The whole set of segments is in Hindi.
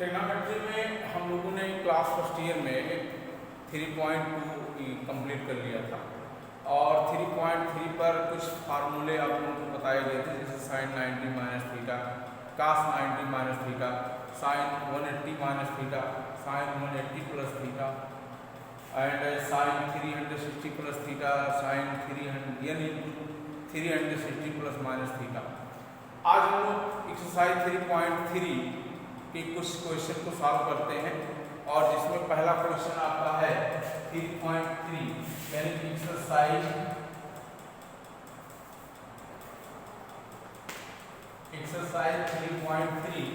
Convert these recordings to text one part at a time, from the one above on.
ट्रिग्नोमेट्री में हम लोगों ने क्लास फर्स्ट ईयर में 3.2 कंप्लीट कर लिया था और 3.3 पर कुछ फार्मूले आप लोगों को बताए गए थे, जैसे sine 90 minus theta, cos 90 minus theta, sine 180 minus theta, sine 180 plus theta and sine 360 plus theta, sine 360 plus minus theta. आज हम लोग एक्सरसाइज 3.3 के कुछ क्वेश्चन को सॉल्व करते हैं और जिसमें पहला क्वेश्चन आपका है 3.3 यानी कि एक्सरसाइज 3.3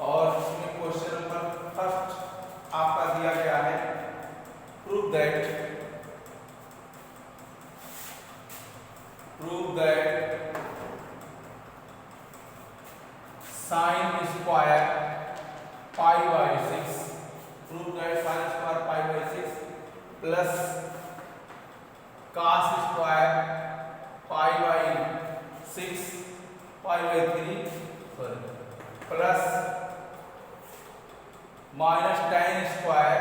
और इसमें क्वेश्चन नंबर फर्स्ट आपका दिया गया है, prove that sine square pi by 6 prove that sine square pi by 6 plus cos square pi by 6 pi by 3 plus minus tan square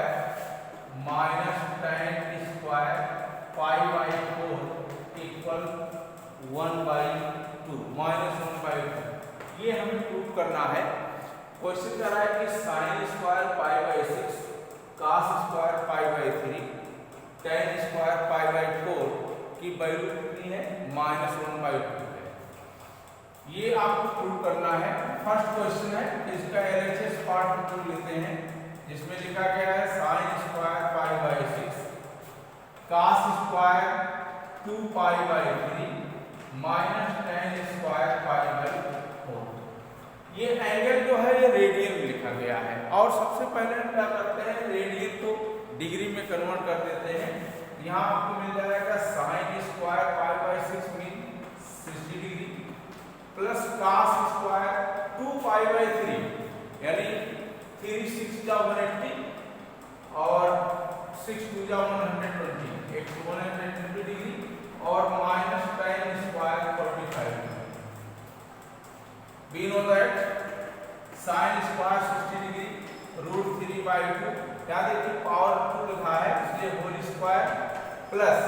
pi by 4 equal 1/2 -1/2। ये हमें प्रूव करना है। क्वेश्चन कह रहा है कि sine square pi by 6, cos square pi by 3, tan square pi by 4 की वैल्यू कितनी है? -1/2 है। ये आपको प्रूव करना है। फर्स्ट क्वेश्चन है, इसका एलएचएस पार्ट प्रूव लेते हैं, जिसमें लिखा गया है sine square pi by 6, cos square 2 pi by 3 minus tan square pi by 4। ये एंगल जो है ये रेडियन में लिखा गया है और सबसे पहले हम क्या करते हैं, रेडियन को डिग्री में कन्वर्ट कर देते हैं। यहाँ आपको मिल जाएगा sine square pi by 6 mean 60 degree plus cos square 2 pi by 3 यानी 3 6 जा 180 और 6 2 जा 120 120 डिग्री और minus tan square 45। We know that sin square 60 degree √3/2, क्या देखिए पावर 2 लिखा है इसलिए whole square plus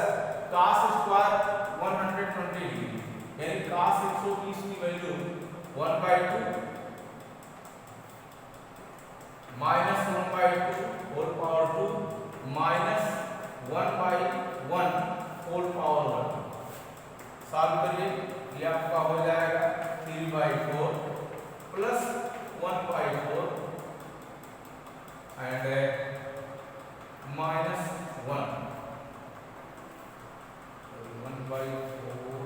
cos square 120 degree यानी cos 120 की value 1/2 minus 1/2 whole power 2 minus 1/1 whole power 1। Solve करिए, ये आपका हो जाएगा 3/4 plus 1/4 and minus 1 1/4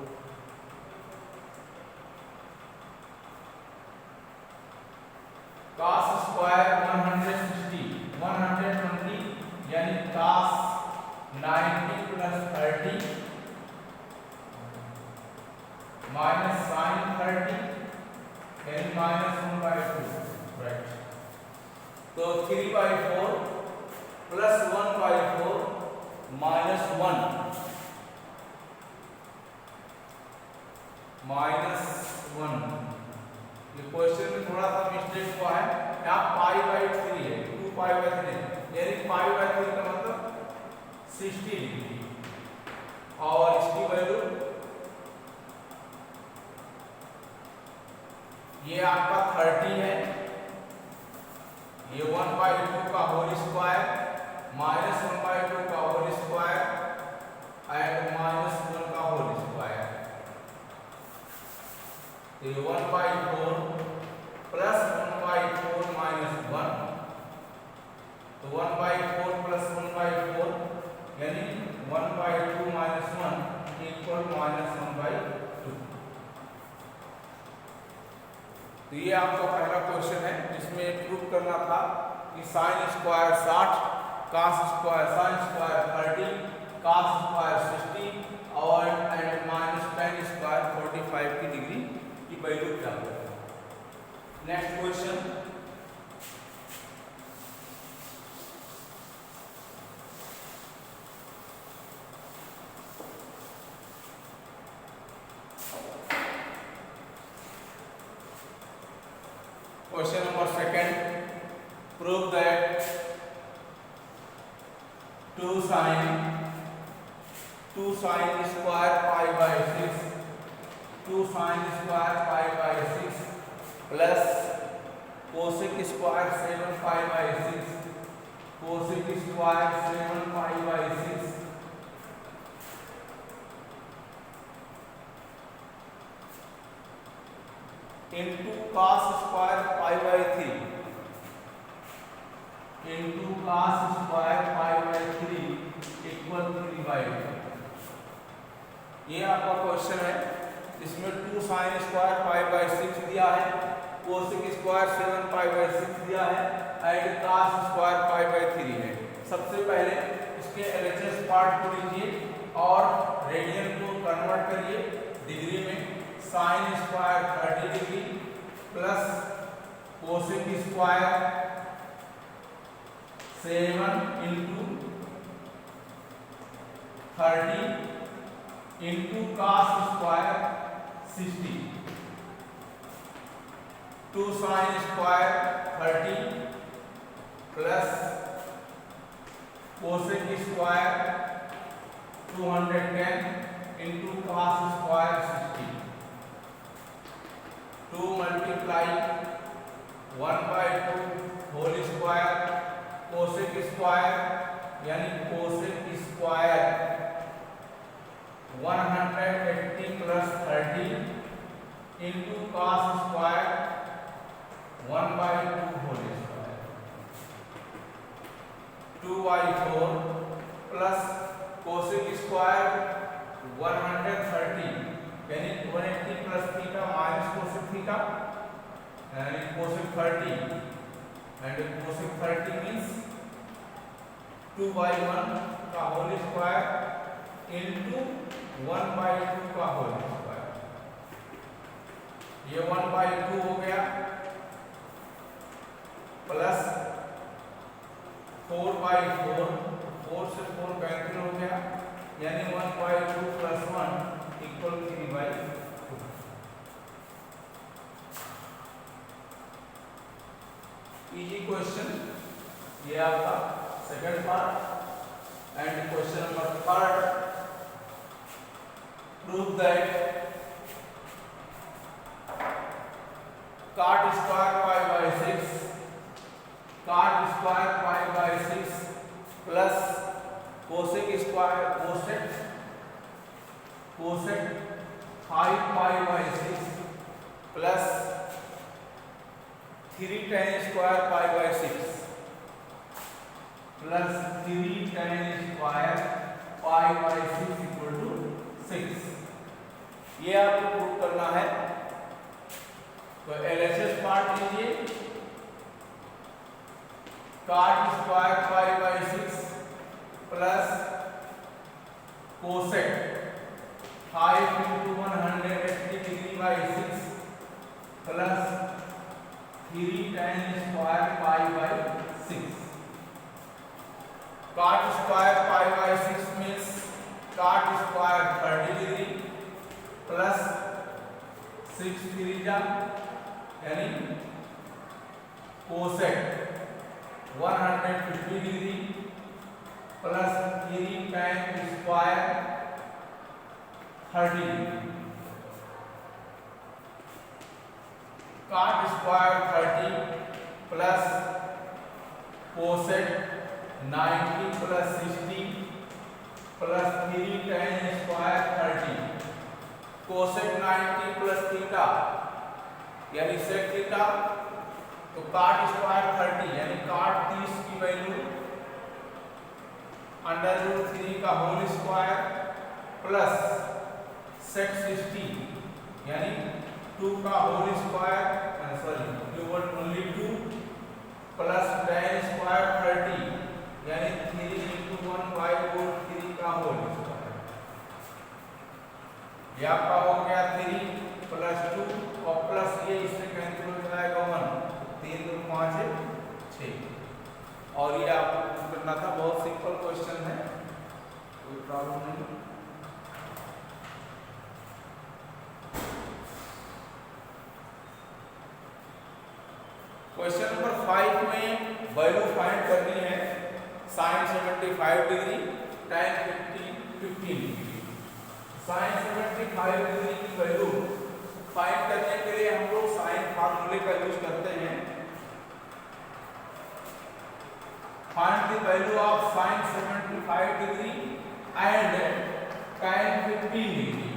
cos square 120 यानी cos 90 प्लस 30 माइनस साइन 30 यानी -1/2, राइट। तो 3/4 प्लस 1/4 -1 ये क्वेश्चन में थोड़ा सा मिस्टेक हुआ है। यहाँ पाई बाई 3 है, 2 पाई बाई 3 यानी पाई बाई 3 का मतलब 60 डिग्री और इसकी वैल्यू ये आपका 30 है, ये 1/2 का होल स्क्वायर माइनस 1/2 का होल स्क्वायर एंड -1 का होल स्क्वायर। ये 1/4 प्लस 1/4 माइनस 1 तो 1/4 प्लस 1/4 यानी 1/2 माइनस 1 इक्वल -1/2। तो ये आपका पहला क्वेश्चन है जिसमें प्रूव करना था कि sine square 60, cos square sine square 30, cos square 60 और एंड माइनस tan स्क्वायर 45 की डिग्री की वैल्यू क्या होगी। Next question, question number second, prove that 2 sin square pi by 6 2 sin square pi by 6 plus cosec square 7 pi by 6 cosec square 7 pi by 6 into cos square pi by 3 into cos square pi by 3 equal 3/2। ये आपका क्वेश्चन है। इसमें 2 sin स्क्वायर पाई बाई 6 दिया है, कोसेक स्क्वायर 7 पाई बाई 6 दिया है, and cos square pi by 3 है। सबसे पहले इसके एलएचएस पार्ट को लीजिए और रेडियन को कन्वर्ट करिए डिग्री में। sin square 30 degree plus cosec square 7 into 30 into cos square 60 2 sin square 30 plus cosec square 210 into cos square 60 2 multiply 1/2 whole square cosec square यानी cosec square 180 plus 30 into cos square 1/2 whole square 2/4 plus cosec square 130 यानी 180 plus theta minus cosec theta यानी कोसेक 30 एंड कोसेक 30 मींस 2/1 का होल स्क्वायर इंटू 1/2 का होल स्क्वायर। ये 1/2 हो गया प्लस 4/4 4 से 4 कैंसिल हो गया यानी 1/2 प्लस 1 इक्वल 3/2। इजी क्वेश्चन ये आपका second part. And question number third, prove that cot square pi by 6 plus cosec square cosec 5 pi by 6 plus 3 tan square pi by 6 plus 3 tan square pi by 6 equal to 6। ये आपको प्रूव करना है। तो एलएचएस पार्ट लीजिए। cot square pi by 6 plus cosec 5 into 180 degree by 6 plus 3 tan square pi by 6। cot square pi by 6 means cot square 30 degree plus 6 3 यानी cosec 150 degree plus 3 tan square 30 degree. cot square 30 plus cosec 90 plus 60 plus 3 tan square 30 cosec 90 plus theta यानी सेक थीटा। तो cot स्क्वायर 30 यानी cot 30 की वैल्यू √3 का होल स्क्वायर प्लस सेक 60 यानी 2 का whole square only 2 plus tan square 30 यानी 3 इंटू 1/3 का होल स्क्वायर। ये आपका हो गया 3 प्लस 2 और प्लस ये इससे कैंसिल हो जाएगा 1 3 2 5 6। और ये आपको करना था। बहुत सिंपल क्वेश्चन है, कोई प्रॉब्लम नहीं। क्वेश्चन नंबर 5 में वैल्यू फाइंड करनी है sin 75 degree tan 15 degree. sin 75 degree की वैल्यू फाइंड करने के लिए हम लोग साइन फार्मूले का यूज करते हैं। Find the value of sin 75 degree and tan 15 degree.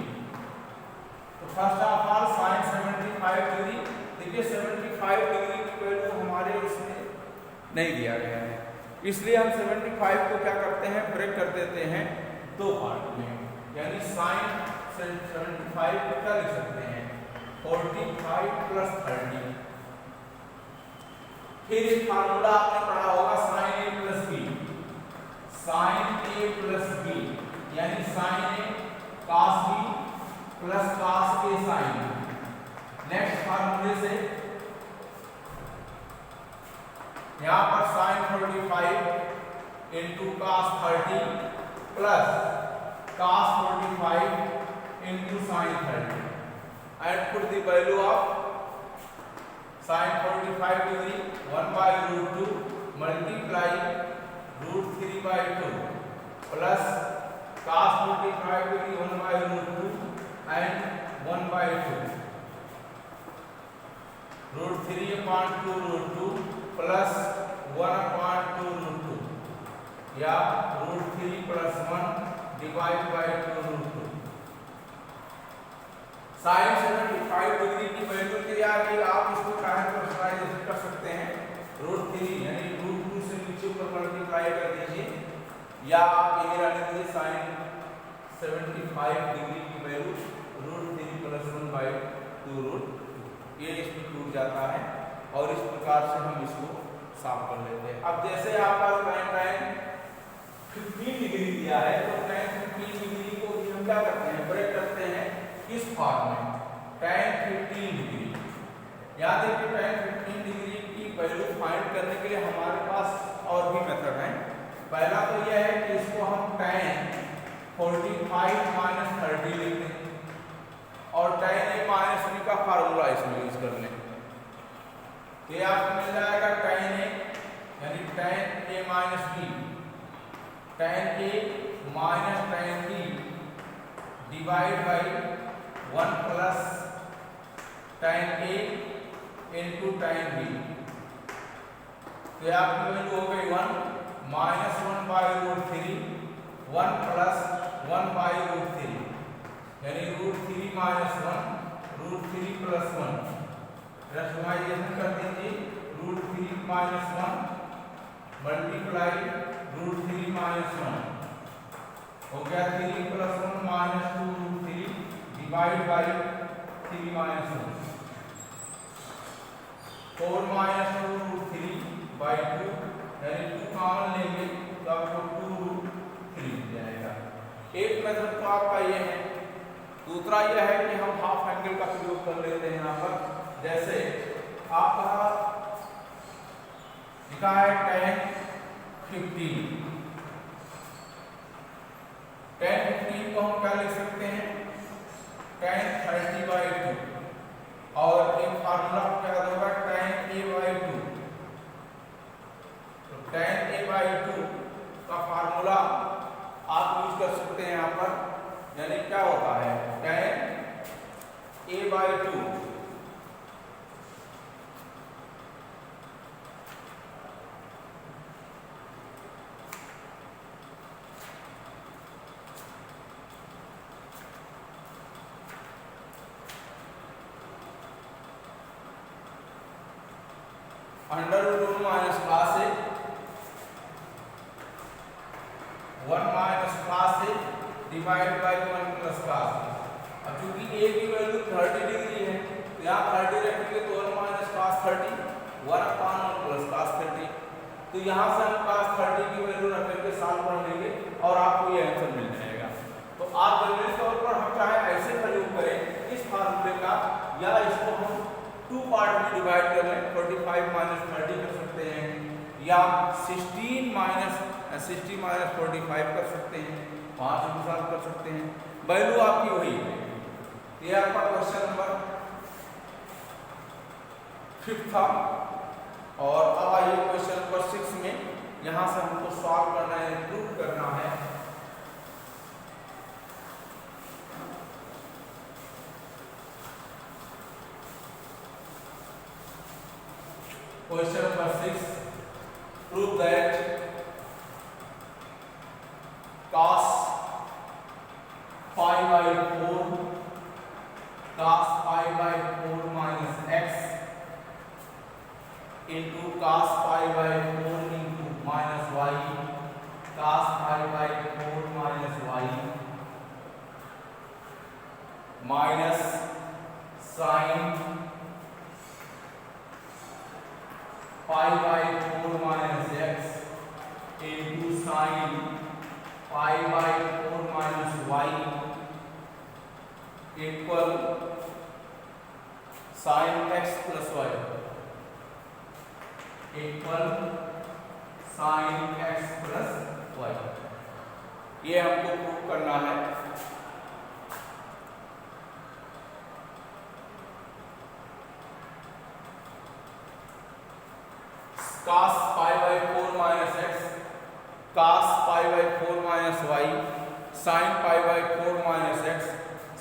तो first of all sin 75 degree, देखिए 75 डिग्री की वैल्यू हमारे इसमें नहीं दिया गया है, इसलिए हम 75 को क्या करते हैं, ब्रेक कर देते हैं दो पार्ट में, यानी sin 75 को क्या लिख सकते हैं 45 प्लस 30। फिर एक फार्मूला आपने पढ़ा होगा sin a plus b, sin a plus b यानी sin a cos b plus cos a sin। Next फार्मूले से यहाँ पर sin 45 into cos 30 plus cos 45 into sin 30 and put the value of sin 45 degree 1 by root 2 multiply root 3 by 2 plus cos 45 degree 1 by root 2 and 1 by 2 root 3 upon 2 root 2 plus 1 upon 2 root 2 या root 3 plus 1 divide by 2 root 2। sin 75 degree की वैल्यू के लिए आगे आप इसको ट्रांसफॉर्मेशन कर सकते हैं रूट 3 यानी रूट 2 से नीचे ऊपर मल्टीप्लाई कर दीजिए या आप ये रहने दीजिए sin 75 डिग्री की value root 3 plus 1 by 2 root 2 ये इसमें टूट जाता है और इस प्रकार से हम इसको साफ कर लेते हैं। अब जैसे आपका tan 15 डिग्री दिया है तो tan 15 डिग्री को भी हम क्या करते हैं, ब्रेक करते हैं इस फॉर्म में tan 15 डिग्री। याद है कि tan 15 डिग्री की वैल्यू फाइंड करने के लिए हमारे पास और भी मेथड है। पहला तो यह है कि इसको हम tan 45 माइनस 30 लिख दें और tan a माइनस b का फार्मूला इसमें यूज कर लें तो ये आपको मिल जाएगा tan a यानी tan a minus b tan a minus tan b divide by 1 plus tan a into tan b। तो ये आपकी वैल्यू हो गई 1 minus 1 by root 3 1 plus 1 by root 3 यानी root 3 minus 1 root 3 plus 1 rationalization कर दीजिए root 3 minus 1 multiply root 3 minus 1 हो गया 3 plus 1 minus 2 root 3 divide by 3 minus 1 4 minus 2 root 3 by 2 यानी 2 कॉमन लेंगे तो आपको 2 रूट 3 मिल जाएगा। एक मेथड तो आपका ये है, दूसरा यह है कि हम हाफ एंगल का प्रयोग कर लेते हैं। यहाँ पर जैसे आपका लिखा है tan 15 को हम क्या लिख सकते हैं tan 30 by 2 और एक फार्मूला क्या होगा tan a by 2। तो tan a by 2 का फार्मूला आप यूज कर सकते हैं यहाँ पर, यानी क्या होता है tan a by 2 under root 1 minus cos a 1 minus cos a divide by 1 plus cos a। अब चूंकि a की वैल्यू 30 डिग्री है तो यहाँ 30 रखेंगे तो 1 minus cos 30 1 upon 1 plus cos 30 तो यहाँ से हम cos 30 की वैल्यू रखेंगे साल पढ़ लेंगे और आपको ये आंसर मिल जाएगा। तो आप जनरली तौर पर हम चाहे ऐसे प्रयोग करें इस फार्मूले का या इसको हम 2 पार्ट में डिवाइड कर लें 45 माइनस 30 कर सकते हैं या 60 माइनस 45 कर सकते हैं, 5 अनुसार कर सकते हैं, वैल्यू आपकी वही है। ये आपका क्वेश्चन नंबर 5 था और अब आइए क्वेश्चन नंबर 6 में, यहाँ से हमको सॉल्व करना है, प्रूव करना है। Question number 6, prove that cos pi by 4 cos pi by 4 minus x into cos pi by 4 into minus y cos pi by 4 minus y minus sin pi by 4 minus x into sin pi by 4 minus y equal sin x plus y equal sin x plus y। ये हमको प्रूव करना है। cos pi by 4 minus x cos pi by 4 minus y sin pi by 4 minus x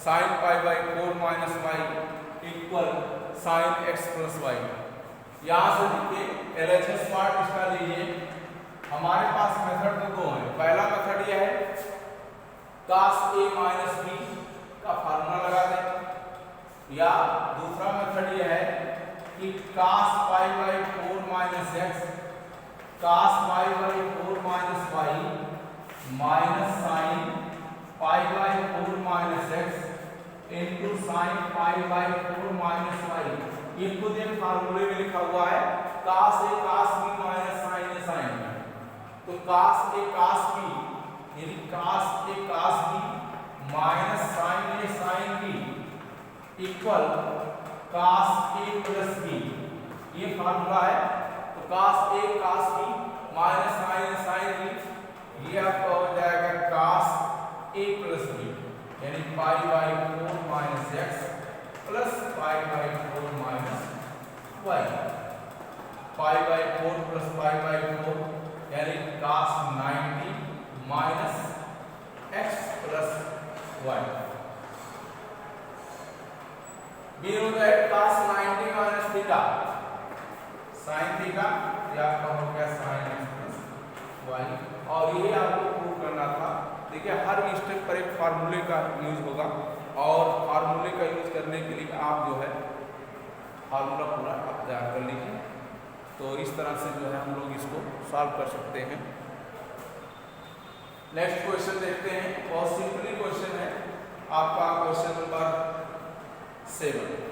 sin pi by 4 minus y equal sin x plus y। यहाँ से देखिए LHS पार्ट इसका लीजिए। हमारे पास मेथड तो दो है। पहला मेथड यह है cos a minus b का फार्मूला लगा दें, या दूसरा मेथड यह है कि cos pi by 4 minus x cos pi by 4 minus y minus sin pi by 4 minus x into sin pi by 4 minus y। ये खुद एक फार्मूले में लिखा हुआ है cos a cos b minus sin a sin b। तो cos a cos b यानी cos a cos b minus sin a sin b equal cos a plus b। ये फार्मूला है। तो cos a cos b minus sin a sin b, ये आपका हो जाएगा cos a plus b यानी pi by 4 minus x plus pi by 4 minus y। pi by 4 plus pi by 4 यानी cos 90 minus x plus y। We know that cos 90 minus theta sin theta, ये आपका हो गया sin x plus y। और ये आपको प्रूव करना था। देखिए हर स्टेप पर एक फार्मूले का यूज होगा, और फार्मूले का यूज करने के लिए आप जो है फार्मूला पूरा आप तैयार कर लीजिए। तो इस तरह से जो है हम लोग इसको सॉल्व कर सकते हैं। नेक्स्ट क्वेश्चन देखते हैं। बहुत सिंपली क्वेश्चन है आपका, question number 7।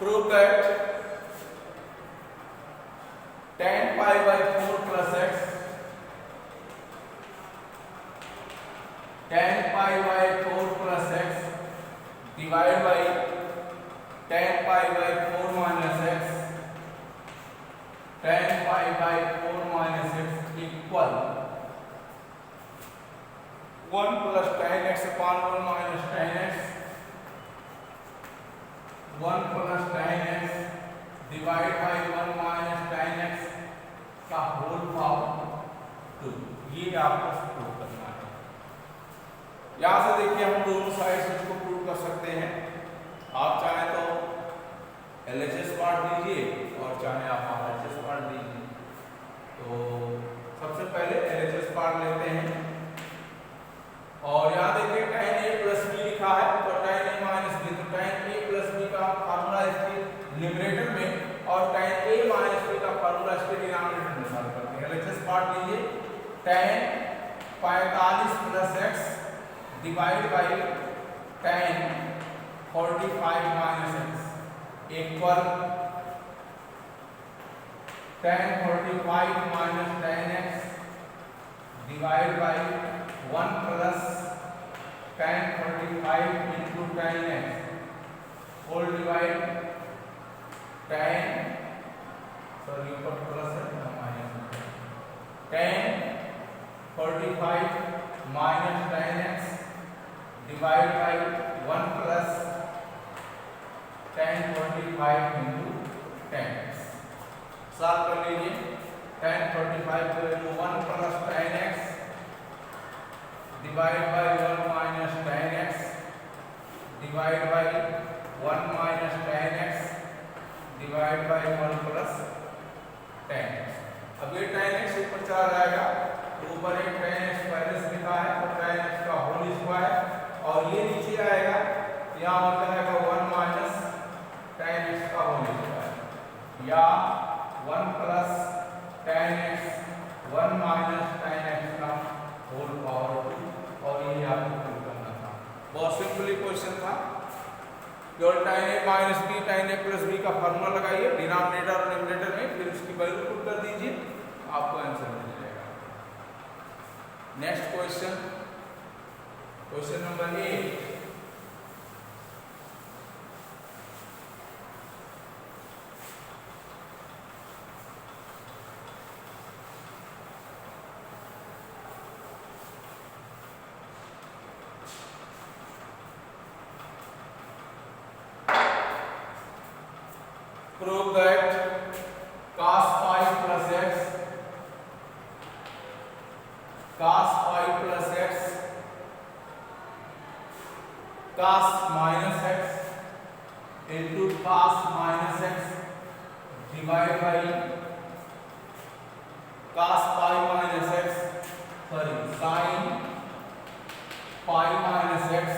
Prove that tan pi by 4 plus x tan pi by 4 plus x divided by tan pi by 4 minus x tan pi by 4 minus x equal 1 plus tan x upon 1 minus tan x 1 plus tan x divided by 1 minus tan x का होल पावर 2। ये आपको प्रूव करना है। यहाँ से देखिए हम दोनों साइड से इसको प्रूव कर सकते हैं। आप चाहे तो LHS पार्ट लीजिए और चाहे आप RHS पार्ट लीजिए। तो सबसे पहले LHS पार्ट लेते हैं, और यहाँ देखिए tan a plus b लिखा है, तो tan a minus b, तो tan a plus b का फार्मूला इसके न्यूमरेटर में और tan a minus b का फार्मूला इसके डिनोमिनेटर में सॉल्व करते हैं। LHS पार्ट लीजिए, tan 45 plus x divide by tan 45 minus x equal tan 45 minus tan x divide by 1 plus tan 45 into tan x whole divide tan, sorry ऊपर प्लस है minus, tan 45 minus tan x divide by 1 plus tan 45 into tan x। Solve कर लीजिए। tan 45 की value 1 plus tan x divide by 1 minus tan x divide by 1 minus tan x divide by 1 plus tan x। अब ये tan x ऊपर चला जाएगा, ऊपर एक tan x पहले से लिखा है तो tan x का होल स्क्वायर, और ये नीचे आएगा, यहाँ हो जाएगा 1 माइनस tan x का होल स्क्वायर, या 1 plus tan x 1 minus tan x का होल पावर 2, और ये आपको प्रूव करना था। बहुत सिंपल क्वेश्चन था। केवल tan a minus b tan a plus b का फॉर्मूला लगाइए डिनोमिनेटर और न्यूमरेटर में, फिर उसकी वैल्यू पुट कर दीजिए, आपको आंसर मिल जाएगा। Next question, question number 8। Prove that cos phi plus x cos minus x into cos minus x divide by cos pi minus x, sorry, sin pi minus x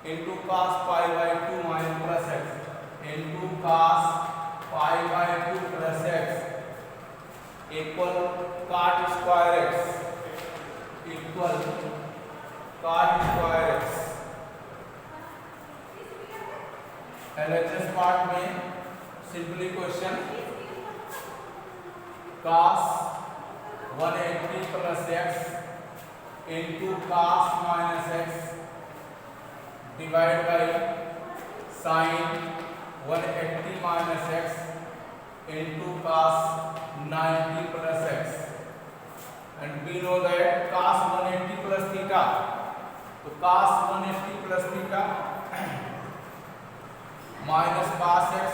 into cos pi by 2 minus plus x into cos pi by 2 plus x equal cot square x equal cot square x। LHS part में simply question cos 180 plus x into cos minus x divided by sin 180 minus x into cos 90 plus x, and we know that cos 180 plus theta, तो cos 180 plus theta minus cos x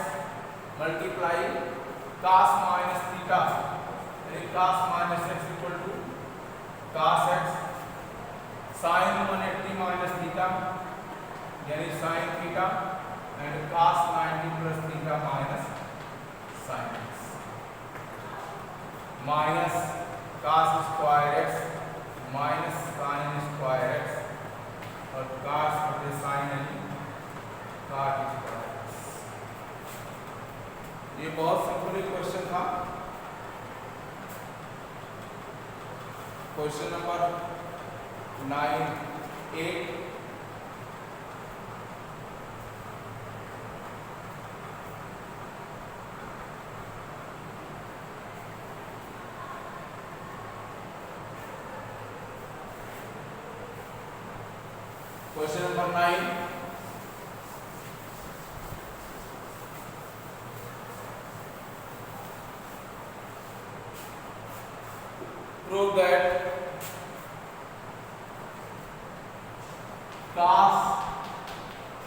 multiply cos minus theta, यानी cos minus x equal to cos x, sin 180 minus theta यानी sin theta, and cos 90 plus theta minus sin x minus cos square x minus sin square x, और cos बटे sin यानी cot square x। ये बहुत सिंपल क्वेश्चन था। Question number 8। Question number 9। Prove that cos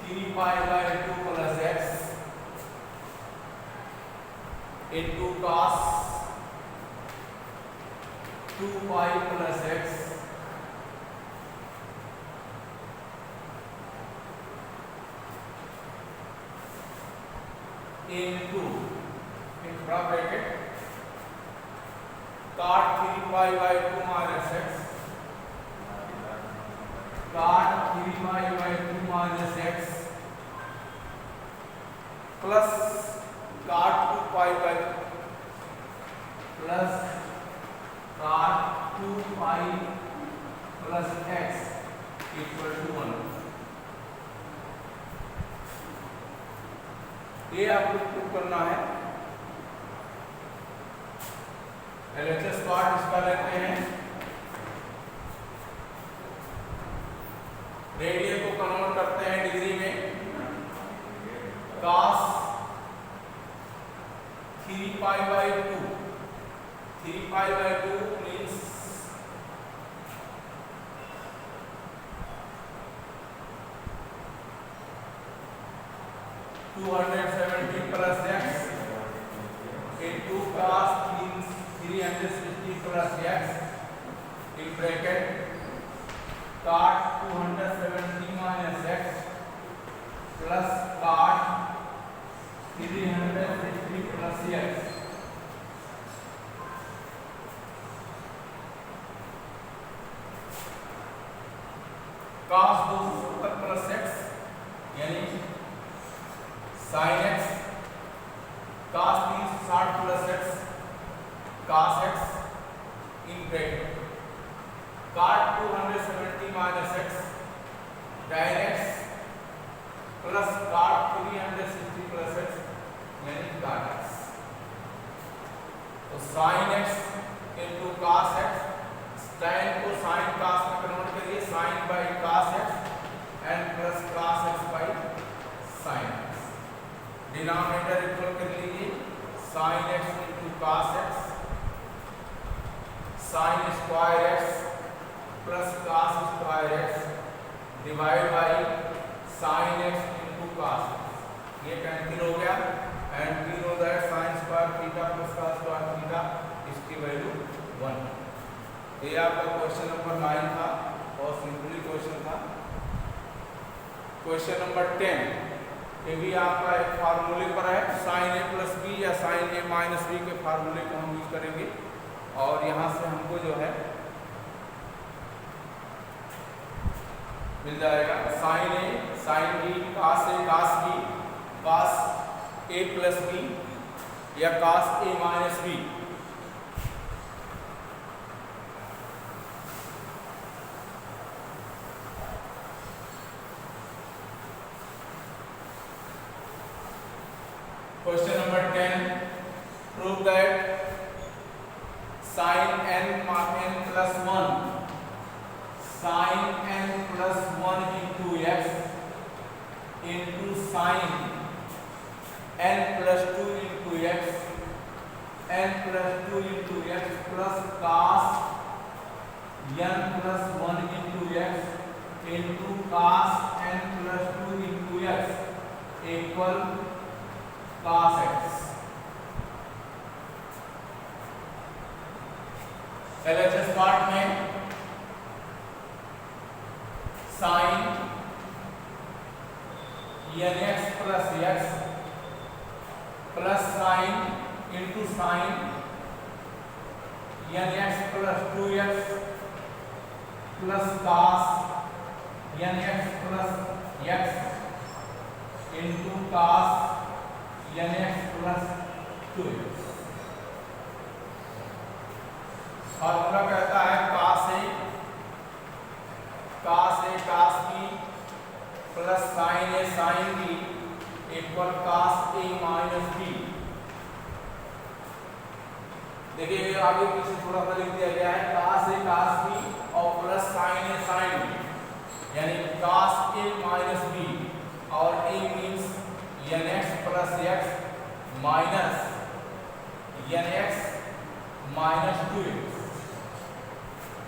3 pi by 2 plus x into cos 2 pi plus x into बड़ा bracket cot 3 pi by 2 minus x cot 3 pi by 2 minus x plus cot 2 pi by plus cot 2 pi plus x equal to 1। ये आपको प्रूव करना है। LHS पार्ट इसका लेते हैं, रेडियन को कन्वर्ट करते हैं डिग्री में, cos 3 pi by 2, 3 pi by 2 means 270 plus x into cos 360 plus x in bracket cot 270 minus x plus cot 360 plus x cos 270 plus x यानी sin x cos 360 plus x cos x in bracket cot 270 minus x tan x plus cot 360 plus x यानी cot x। तो sin x into cos x, tan को sin cos में कन्वर्ट करिए, sin by cos x and plus cos x by sin x। Denominator equal कर लीजिए, sin x into cos x sin square x plus cos square x divide by sin x into cos x। ये कैंसिल हो गया and we know that sin square theta plus cos square theta इसकी वैल्यू 1। ये आपका क्वेश्चन नंबर 9 था और सिंपली क्वेश्चन था। क्वेश्चन नंबर 10 ये भी आपका एक फार्मूले पर है, sin a प्लस बी या sin a माइनस बी के फार्मूले को हम यूज करेंगे और यहाँ से हमको जो है मिल जाएगा sin a sin b cos a cos b cos a plus B या cos a minus B. Question number 10, prove that sin n plus 1 sin n plus 1 into x into sin n plus 2 into x n plus 2 into x plus cos n plus 1 into x into cos n plus 2 into x equal cos x। LHS part में sin nx plus x plus sin into sin nx plus 2x plus cos nx plus x into cos nx plus 2x। Formula कहता है cos a cos b plus sin a sin b equal cos a minus b। देखिए आगे पीछे थोड़ा सा लिख दिया गया है, cos a cos b और plus sin a sin b यानी cos a माइनस b और a means nx plus x minus nx minus 2x।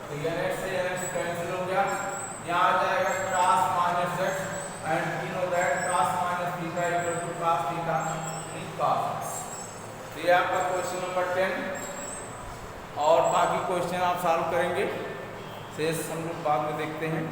तो nx से nx कैंसिल हो गया, यहाँ आ जाएगा cos minus x and we know that cos minus theta equal to cos theta in cos x। तो ये आपका क्वेश्चन नंबर 10 और बाकी क्वेश्चन आप सॉल्व करेंगे, शेष हम लोग बाद में देखते हैं।